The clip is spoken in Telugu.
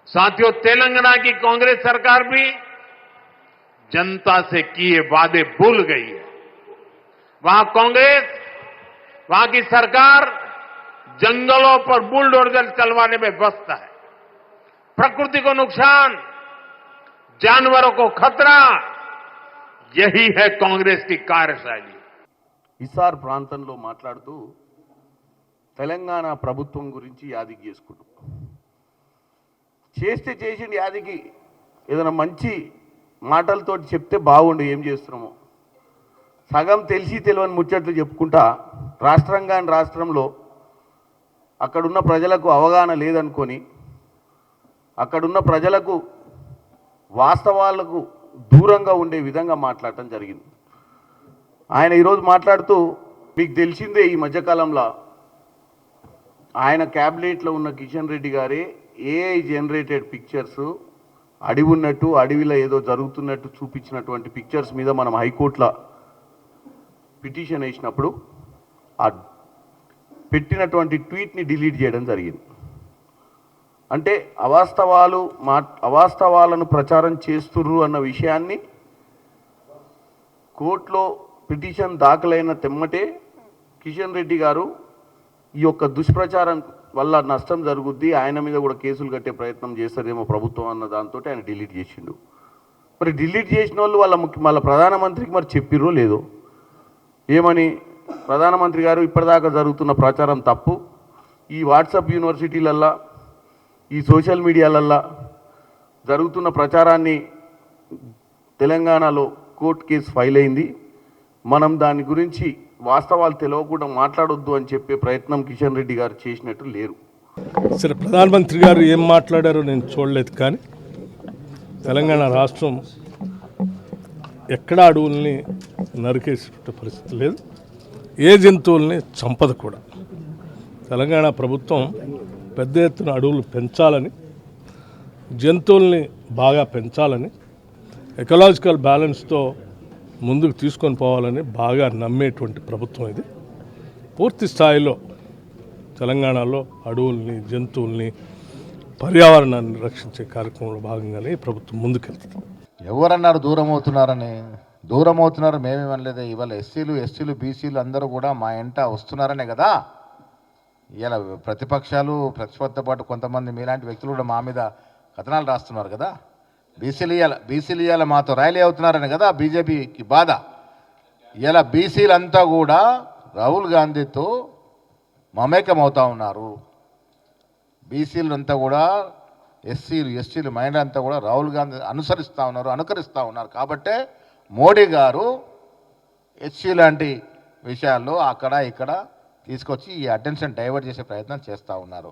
साथियों, तेलंगाना की कांग्रेस सरकार भी जनता से किए वादे भूल गई है। वहां कांग्रेस, वहां की सरकार जंगलों पर बुलडोजर चलवाने में व्यस्त है। प्रकृति को नुकसान, जानवरों को खतरा, यही है कांग्रेस की कार्यशैली। ఈసార్ ప్రాంతంలో మాట్లాడుతూ తెలంగాణ ప్రభుత్వం గురించి యాదికి చేసుకుంటూ చేసింది యాదికి ఏదైనా మంచి మాటలతో చెప్తే బాగుండు. ఏం చేస్తున్నామో సగం తెలిసి తెలియని ముచ్చట్లు చెప్పుకుంటా రాష్ట్రంలో అక్కడున్న ప్రజలకు అవగాహన లేదనుకొని అక్కడున్న ప్రజలకు వాస్తవాలకు దూరంగా ఉండే విధంగా మాట్లాడటం జరిగింది. ఆయన ఈరోజు మాట్లాడుతూ మీకు తెలిసిందే ఈ మధ్యకాలంలో ఆయన క్యాబినెట్లో ఉన్న కిషన్ రెడ్డి గారే ఏఐ జనరేటెడ్ పిక్చర్స్ అడవి ఉన్నట్టు అడవిలో ఏదో జరుగుతున్నట్టు చూపించినటువంటి పిక్చర్స్ మీద మనం హైకోర్టులో పిటిషన్ వేసినప్పుడు ఆ పెట్టినటువంటి ట్వీట్ని డిలీట్ చేయడం జరిగింది. అంటే అవాస్తవాలను ప్రచారం చేస్తుర్రు అన్న విషయాన్ని కోర్టులో పిటిషన్ దాఖలైన తెమ్మటే కిషన్ రెడ్డి గారు ఈ యొక్క దుష్ప్రచారం వల్ల నష్టం జరుగుద్ది, ఆయన మీద కూడా కేసులు కట్టే ప్రయత్నం చేస్తారేమో ప్రభుత్వం అన్న దాంతో ఆయన డిలీట్ చేసిండు. మరి డిలీట్ చేసిన వాళ్ళు వాళ్ళ ప్రధానమంత్రికి మరి చెప్పిర్రో లేదో, ఏమని ప్రధానమంత్రి గారు ఇప్పటిదాకా జరుగుతున్న ప్రచారం తప్పు, ఈ వాట్సాప్ యూనివర్సిటీలల్లా ఈ సోషల్ మీడియాలల్లా జరుగుతున్న ప్రచారాన్ని తెలంగాణలో కోర్టు కేసు ఫైల్ అయింది, మనం దాని గురించి వాస్తవాలు తెలియకుండా మాట్లాడొద్దు అని చెప్పే ప్రయత్నం కిషన్ రెడ్డి గారు చేసినట్టు లేరు. సరే, ప్రధానమంత్రి గారు ఏం మాట్లాడారో నేను చూడలేదు, కానీ తెలంగాణ రాష్ట్రం ఎక్కడ అడవుల్ని నరికేసే పరిస్థితి లేదు, ఏ జంతువుల్ని చంపదు కూడా. తెలంగాణ ప్రభుత్వం పెద్ద ఎత్తున అడవులు పెంచాలని, జంతువుల్ని బాగా పెంచాలని, ఎకలాజికల్ బ్యాలెన్స్తో ముందుకు తీసుకొని పోవాలని బాగా నమ్మేటువంటి ప్రభుత్వం ఇది. పూర్తి స్థాయిలో తెలంగాణలో అడవుల్ని, జంతువుల్ని, పర్యావరణాన్ని రక్షించే కార్యక్రమంలో భాగంగానే ప్రభుత్వం ముందుకెళ్తుంది. ఎవరన్నారు దూరం అవుతున్నారని? దూరం అవుతున్నారు మేమేమనలేదే. ఇవాళ ఎస్సీలు బీసీలు అందరూ కూడా మా ఎంట వస్తున్నారనే కదా ఇలా ప్రతిపక్షంతో పాటు కొంతమంది మీలాంటి వ్యక్తులు కూడా మా మీద కథనాలు రాస్తున్నారు కదా. బీసీలు ఇవాళ మాతో ర్యాలీ అవుతున్నారని కదా బీజేపీకి బాధ. ఇలా బీసీలంతా కూడా రాహుల్ గాంధీతో మమేకం అవుతూ ఉన్నారు. బీసీలంతా కూడా ఎస్సీలు మైండ్ అంతా కూడా రాహుల్ గాంధీ అనుకరిస్తూ ఉన్నారు. కాబట్టే మోడీ గారు ఎస్సీ లాంటి విషయాల్లో అక్కడ ఇక్కడ తీసుకొచ్చి ఈ అటెన్షన్ డైవర్ట్ చేసే ప్రయత్నం చేస్తూ ఉన్నారు.